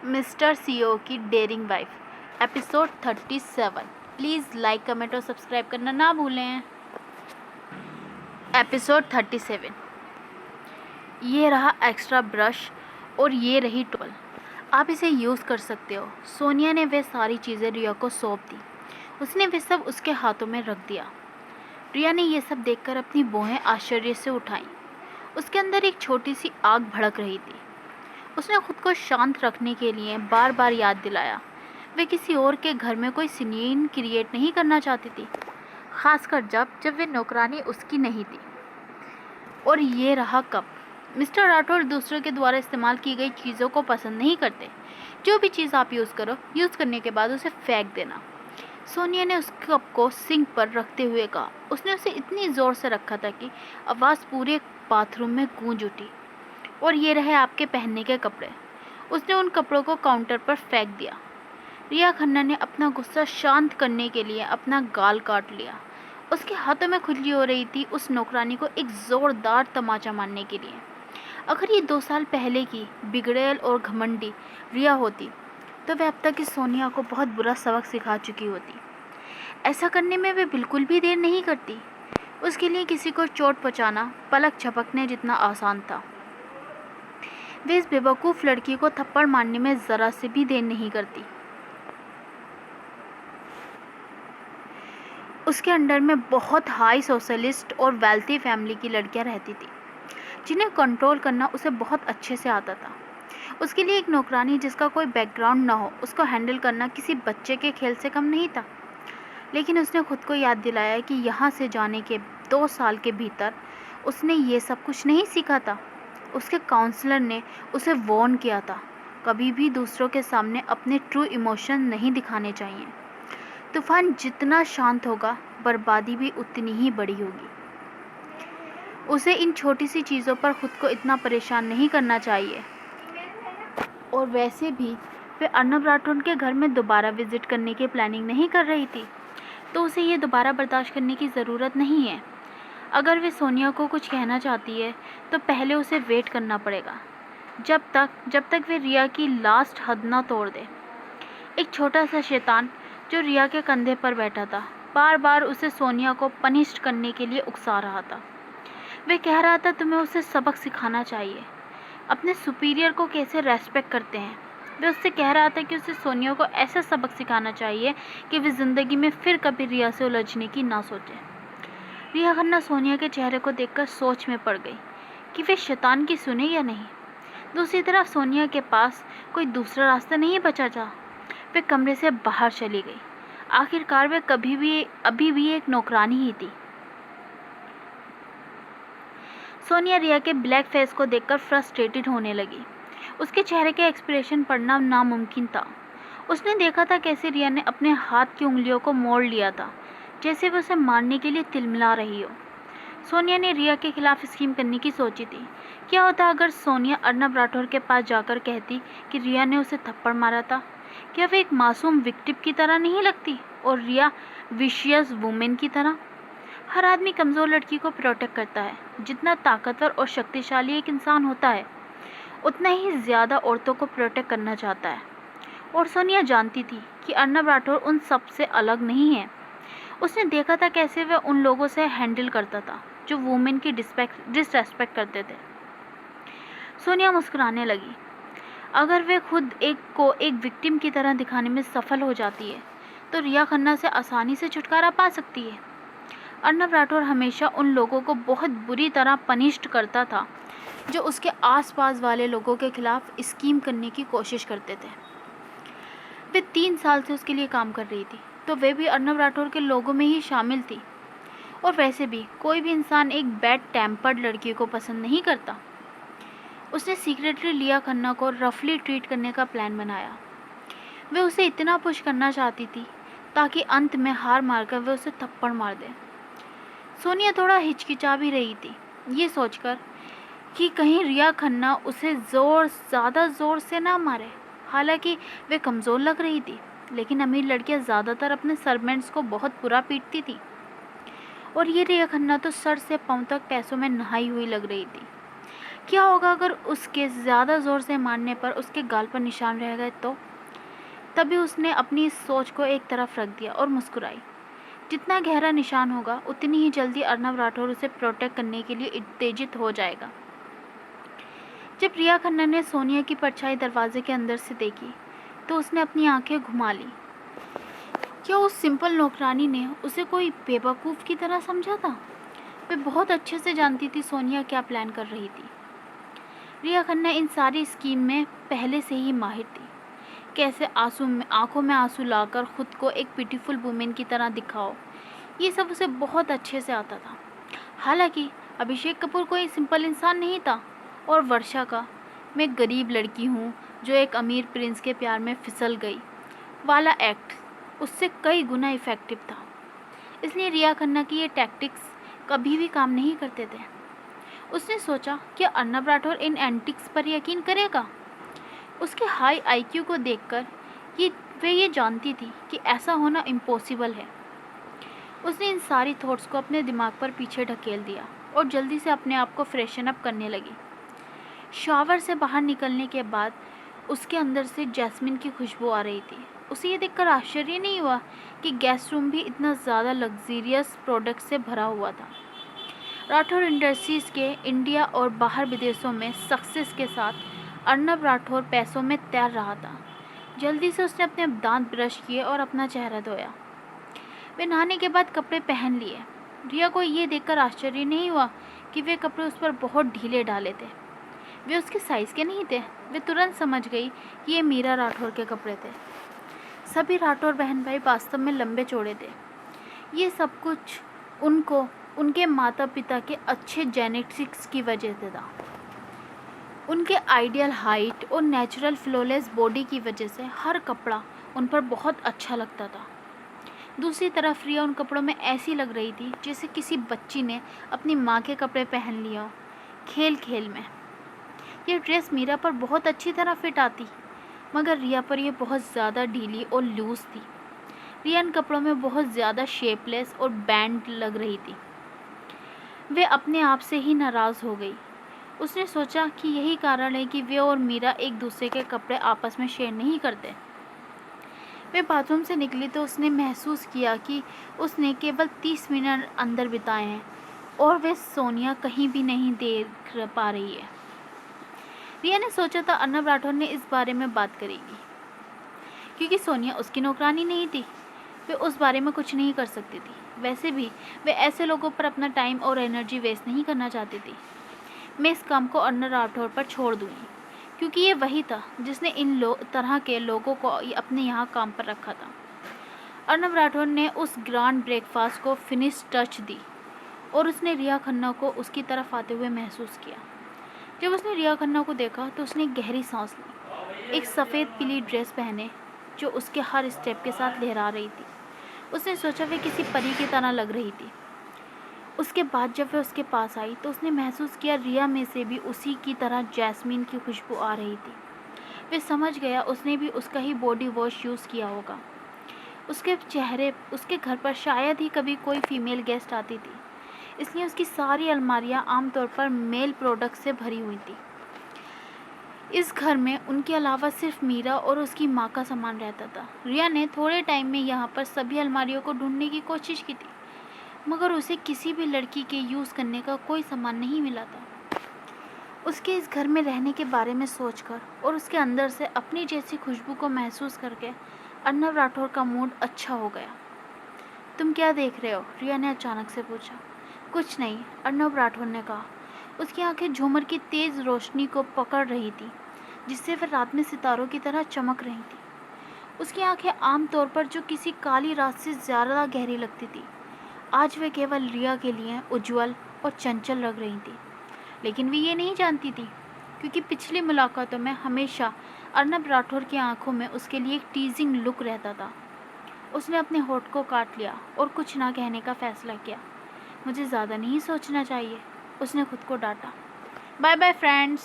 Mister CEO की daring wife episode 37। Please like comment और subscribe करना ना भूलें। एपिसोड 37। ये रहा एक्स्ट्रा ब्रश और ये रही टॉवल, आप इसे यूज़ कर सकते हो। सोनिया ने वे सारी चीज़ें रिया को सौंप दी। उसने वे सब उसके हाथों में रख दिया। रिया ने यह सब देखकर अपनी भौहें आश्चर्य से उठाईं। उसके अंदर एक छोटी सी आग भड़क रही थी। उसने खुद को शांत रखने के लिए बार बार याद दिलाया, वे किसी और के घर में कोई सीन क्रिएट नहीं करना चाहती थी, खासकर जब वे नौकरानी उसकी नहीं थी। और ये रहा कप। मिस्टर राठौर दूसरों के द्वारा इस्तेमाल की गई चीज़ों को पसंद नहीं करते। जो भी चीज़ आप यूज़ करो, यूज़ करने के बाद उसे फेंक देना। सोनिया ने उस कप को सिंक पर रखते हुए कहा। उसने उसे इतनी ज़ोर से रखा था कि आवाज़ पूरे बाथरूम में गूंज उठी। और ये रहे आपके पहनने के कपड़े। उसने उन कपड़ों को काउंटर पर फेंक दिया। रिया खन्ना ने अपना गुस्सा शांत करने के लिए अपना गाल काट लिया। उसके हाथों में खुजली हो रही थी उस नौकरानी को एक ज़ोरदार तमाचा मारने के लिए। अगर ये 2 साल पहले की बिगड़ैल और घमंडी रिया होती तो वह अब तक की सोनिया को बहुत बुरा सबक सिखा चुकी होती। ऐसा करने में वे बिल्कुल भी देर नहीं करती। उसके लिए किसी को चोट पहुंचाना पलक झपकने जितना आसान था। वे इस बेवकूफ़ लड़की को थप्पड़ मारने में ज़रा से भी देर नहीं करती। उसके अंडर में बहुत हाई सोशलिस्ट और वेल्थी फैमिली की लड़कियां रहती थी, जिन्हें कंट्रोल करना उसे बहुत अच्छे से आता था। उसके लिए एक नौकरानी जिसका कोई बैकग्राउंड न हो, उसको हैंडल करना किसी बच्चे के खेल से कम नहीं था। लेकिन उसने खुद को याद दिलाया कि यहाँ से जाने के 2 साल के भीतर उसने ये सब कुछ नहीं सीखा था। उसके काउंसलर ने उसे वार्न किया था, कभी भी दूसरों के सामने अपने ट्रू इमोशन नहीं दिखाने चाहिए। तूफान जितना शांत होगा, बर्बादी भी उतनी ही बड़ी होगी। उसे इन छोटी सी चीज़ों पर खुद को इतना परेशान नहीं करना चाहिए। और वैसे भी वे अर्नब राठौर के घर में दोबारा विजिट करने की प्लानिंग नहीं कर रही थी, तो उसे ये दोबारा बर्दाश्त करने की ज़रूरत नहीं है। अगर वे सोनिया को कुछ कहना चाहती है तो पहले उसे वेट करना पड़ेगा, जब तक वे रिया की लास्ट हद ना तोड़ दे। एक छोटा सा शैतान जो रिया के कंधे पर बैठा था, बार बार उसे सोनिया को पनिश करने के लिए उकसा रहा था। वे कह रहा था तुम्हें उसे सबक सिखाना चाहिए, अपने सुपीरियर को कैसे रेस्पेक्ट करते हैं। वे उससे कह रहा था कि उसे सोनिया को ऐसा सबक सिखाना चाहिए कि वे ज़िंदगी में फिर कभी रिया से उलझने की ना सोचे। रिया खन्ना सोनिया के चेहरे को देखकर सोच में पड़ गई कि वे शैतान की सुने या नहीं। दूसरी तरफ सोनिया के पास कोई दूसरा रास्ता नहीं बचा था। वे कमरे से बाहर चली गई। आखिरकार वे अभी भी एक नौकरानी ही थी। सोनिया रिया के ब्लैक फेस को देखकर फ्रस्ट्रेटेड होने लगी। उसके चेहरे के एक्सप्रेशन पढ़ना नामुमकिन था। उसने देखा था कैसे रिया ने अपने हाथ की उंगलियों को मोड़ लिया था, जैसे वो उसे मारने के लिए तिलमिला रही हो। सोनिया ने रिया के खिलाफ स्कीम करने की सोची थी। क्या होता अगर सोनिया अर्नब राठौर के पास जाकर कहती कि रिया ने उसे थप्पड़ मारा था? क्या वे एक मासूम विक्टिम की तरह नहीं लगती और रिया विशियस वुमेन की तरह? हर आदमी कमज़ोर लड़की को प्रोटेक्ट करता है। जितना ताकतवर और शक्तिशाली एक इंसान होता है, उतना ही ज़्यादा औरतों को प्रोटेक्ट करना चाहता है। और सोनिया जानती थी कि अर्नब राठौर उन सब से अलग नहीं है। उसने देखा था कैसे वह उन लोगों से हैंडल करता था जो वुमेन की डिसरेस्पेक्ट करते थे। सोनिया मुस्कुराने लगी। अगर वे खुद एक विक्टिम की तरह दिखाने में सफल हो जाती है तो रिया खन्ना से आसानी से छुटकारा पा सकती है। अर्नब राठौर हमेशा उन लोगों को बहुत बुरी तरह पनिश्ड करता था जो उसके आसपास वाले लोगों के खिलाफ स्कीम करने की कोशिश करते थे। वे 3 साल से उसके लिए काम कर रही थी, तो वे भी अर्नब राठौर के लोगों में ही शामिल थी। और वैसे भी कोई भी इंसान एक बैड टेम्पर्ड लड़की को पसंद नहीं करता। उसने सीक्रेटली रिया खन्ना को रफली ट्रीट करने का प्लान बनाया। वे उसे इतना पुश करना चाहती थी ताकि अंत में हार मारकर वे उसे थप्पड़ मार दे। सोनिया थोड़ा हिचकिचा भी रही थी, ये सोचकर कि कहीं रिया खन्ना उसे ज़्यादा ज़ोर से ना मारे। हालांकि वे कमज़ोर लग रही थी, लेकिन अमीर लड़कियां ज़्यादातर अपने सर्वेंट्स को बहुत बुरा पीटती थी। और ये रिया खन्ना तो सर से पांव तक पैसों में नहाई हुई लग रही थी। क्या होगा अगर उसके ज़्यादा ज़ोर से मारने पर उसके गाल पर निशान रह गए तो? तभी उसने अपनी इस सोच को एक तरफ रख दिया और मुस्कुराई। जितना गहरा निशान होगा उतनी ही जल्दी अर्नब राठौर उसे प्रोटेक्ट करने के लिए उत्तेजित हो जाएगा। जब रिया खन्ना ने सोनिया की परछाई दरवाजे के अंदर से देखी तो उसने अपनी आंखें घुमा ली। क्या उस सिंपल नौकरानी ने उसे कोई बेवकूफ़ की तरह समझा था? वे बहुत अच्छे से जानती थी सोनिया क्या प्लान कर रही थी। रिया खन्ना इन सारी स्कीम में पहले से ही माहिर थी। कैसे आंखों में आंसू लाकर खुद को एक ब्यूटीफुल वुमेन की तरह दिखाओ, ये सब उसे बहुत अच्छे से आता था। हालांकि अभिषेक कपूर कोई सिंपल इंसान नहीं था और वर्षा का मैं गरीब लड़की हूँ जो एक अमीर प्रिंस के प्यार में फिसल गई वाला एक्ट उससे कई गुना इफ़ेक्टिव था। इसलिए रिया खन्ना की ये टैक्टिक्स कभी भी काम नहीं करते थे। उसने सोचा कि अर्नब राठौर इन एंटिक्स पर यकीन करेगा। उसके हाई आईक्यू को देखकर वे ये जानती थी कि ऐसा होना इम्पॉसिबल है। उसने इन सारी थॉट्स को अपने दिमाग पर पीछे ढकेल दिया और जल्दी से अपने आप को फ्रेशन अप करने लगी। शावर से बाहर निकलने के बाद उसके अंदर से जैस्मिन की खुशबू आ रही थी। उसे ये देखकर आश्चर्य नहीं हुआ कि गेस्ट रूम भी इतना ज़्यादा लग्जीरियस प्रोडक्ट से भरा हुआ था। राठौर इंडस्ट्रीज़ के इंडिया और बाहर विदेशों में सक्सेस के साथ अर्नब राठौर पैसों में तैर रहा था। जल्दी से उसने अपने दांत ब्रश किए और अपना चेहरा धोया। वे नहाने के बाद कपड़े पहन लिए। रिया को ये देखकर आश्चर्य नहीं हुआ कि वे कपड़े उस पर बहुत ढीले डाले थे। वे उसके साइज़ के नहीं थे। वे तुरंत समझ गई कि ये मीरा राठौर के कपड़े थे। सभी राठौर बहन भाई वास्तव में लंबे चौड़े थे। ये सब कुछ उनको उनके माता पिता के अच्छे जेनेटिक्स की वजह से था। उनके आइडियल हाइट और नेचुरल फ्लॉलेस बॉडी की वजह से हर कपड़ा उन पर बहुत अच्छा लगता था। दूसरी तरफ रिया उन कपड़ों में ऐसी लग रही थी जैसे किसी बच्ची ने अपनी माँ के कपड़े पहन लिया हो खेल खेल में। यह ड्रेस मीरा पर बहुत अच्छी तरह फिट आती, मगर रिया पर यह बहुत ज़्यादा ढीली और लूज़ थी। रिया इन कपड़ों में बहुत ज़्यादा शेपलेस और बैंड लग रही थी। वे अपने आप से ही नाराज़ हो गई। उसने सोचा कि यही कारण है कि वे और मीरा एक दूसरे के कपड़े आपस में शेयर नहीं करते। वे बाथरूम से निकली तो उसने महसूस किया कि उसने केवल 30 मिनट अंदर बिताए हैं और वे सोनिया कहीं भी नहीं देख पा रही है। रिया ने सोचा था अर्नब राठौर ने इस बारे में बात करेगी, क्योंकि सोनिया उसकी नौकरानी नहीं थी। वे उस बारे में कुछ नहीं कर सकती थी। वैसे भी वे ऐसे लोगों पर अपना टाइम और एनर्जी वेस्ट नहीं करना चाहती थी। मैं इस काम को अर्नब राठौर पर छोड़ दूँगी, क्योंकि ये वही था जिसने इन तरह के लोगों को अपने यहाँ काम पर रखा था। अर्नब राठौर ने उस ग्रांड ब्रेकफास्ट को फिनिश टच दी और उसने रिया खन्ना को उसकी तरफ आते हुए महसूस किया। जब उसने रिया खन्ना को देखा तो उसने गहरी सांस ली। एक सफ़ेद पीली ड्रेस पहने जो उसके हर स्टेप के साथ लहरा रही थी। उसने सोचा वे किसी परी की तरह लग रही थी। उसके बाद जब वे उसके पास आई तो उसने महसूस किया रिया में से भी उसी की तरह जैस्मिन की खुशबू आ रही थी। वे समझ गया उसने भी उसका ही बॉडी वॉश यूज़ किया होगा। उसके घर पर शायद ही कभी कोई फीमेल गेस्ट आती थी, इसलिए उसकी सारी अलमारियां आमतौर पर मेल प्रोडक्ट से भरी हुई थी। इस घर में उनके अलावा सिर्फ मीरा और उसकी माँ का सामान रहता था। रिया ने थोड़े टाइम में यहाँ पर सभी अलमारियों को ढूंढने की कोशिश की थी, मगर उसे किसी भी लड़की के यूज़ करने का कोई सामान नहीं मिला था। उसके इस घर में रहने के बारे में सोचकर और उसके अंदर से अपनी जैसी खुशबू को महसूस करके अर्नब राठौर का मूड अच्छा हो गया। तुम क्या देख रहे हो? रिया ने अचानक से पूछा। कुछ नहीं, अर्नब राठौर ने कहा। उसकी आंखें झूमर की तेज़ रोशनी को पकड़ रही थी, जिससे वह रात में सितारों की तरह चमक रही थी। उसकी आंखें आमतौर पर जो किसी काली रात से ज़्यादा गहरी लगती थी, आज वे केवल रिया के लिए उज्ज्वल और चंचल लग रही थी। लेकिन वे ये नहीं जानती थी, क्योंकि पिछली मुलाकातों में हमेशा अर्नब राठौर की आंखों में उसके लिए एक टीजिंग लुक रहता था। उसने अपने होठ को काट लिया और कुछ ना कहने का फैसला किया। मुझे ज़्यादा नहीं सोचना चाहिए, उसने खुद को डांटा। Bye bye friends.